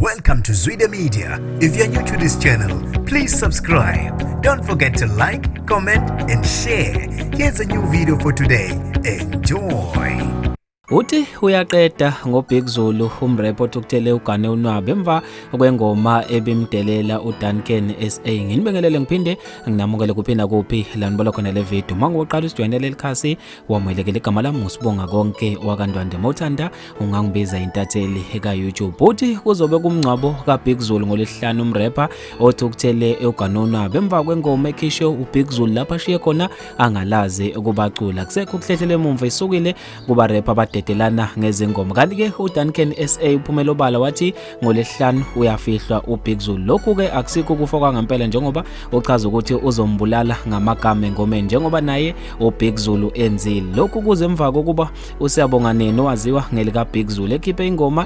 Welcome to Zulu Media. If you're new to this channel, please subscribe. Don't forget to like, comment and share. Here's a new video for today. Enjoy. Uthi uyaqeda ngoBig Zulu umrap othukuthele ugane unwabe emva kwengoma ebimdelela uDuncan SA. Nginibingelele ngiphinde nginamukele kuphinda kuphi la nibola khona le video. Mangoqala usijoinele likhasi wamwelekele igama lami ngusibonga konke wakandwande mothanda ungangibiza intatheli eka YouTube. Uthi kuzobe kumngcwabo kaBig Zulu ngolesihlanu umrapper othukuthele ugane unwabe emva kwengoma ekhisho uBig Zulu lapha shiye khona angalazi ukubacula. Kusekho ukuhlehlela emumva isukile kuba rapper dedelana ngezingoma. Kanti ke uDuncan SA uphumela obala wathi ngolesihlanu uyafihlwa uBig Zulu. Lokhu ke akusikho kufokwa ngempela njengoba uchaza ukuthi uzombulala ngamagama engomeni njengoba naye uBig Zulu enzile. Lokhu kuze emva kokuba usiyabonga nene owaziwa ngelika Big Zulu ekhiphe ingoma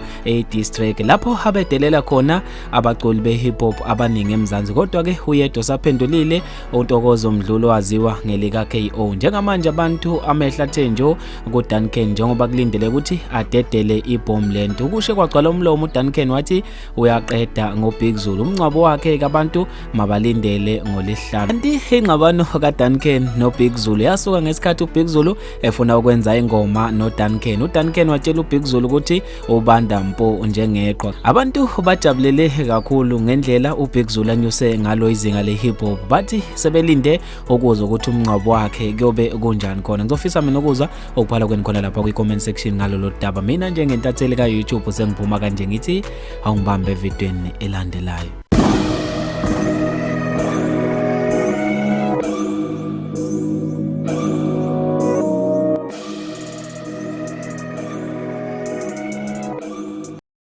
distrack lapho abedelela khona abaculi behip hop abaningi eMzansi. Kodwa ke uyedwa saphendulile uNtokozo Mdlulo waziwa ngelika KO. Njengamanje abantu amehla athenjo kuDuncan njengoba lindele ukuthi adedele iBombland. Ukushe kwagcwala umlomo uDuncan wathi uyaqeda ngoBig Zulu. Umncwabo wakhe kabantu mabalindele ngolesihlanu. Kanti ingxabano kaDuncan noBig Zulu yasuka ngesikhathi uBig Zulu efuna ukwenza ingoma noDuncan. uDuncan watshela uBig Zulu ukuthi ubanda mpo njengeqhwa. Abantu bajabulele kakhulu ngendlela uBig Zulu anyuse ngalo izinga lehip hop. Bathi sebelinde ukuzwa ukuthi umncwabo wakhe kuyobe kunjani khona. Ngizofisa mina ukuzwa okuphala kweni khona lapha kwi-comment section ngalolu daba. Mina njengentatheli ka YouTube sengiphuma kanje ngithi awungibambe evidweni elandelayo.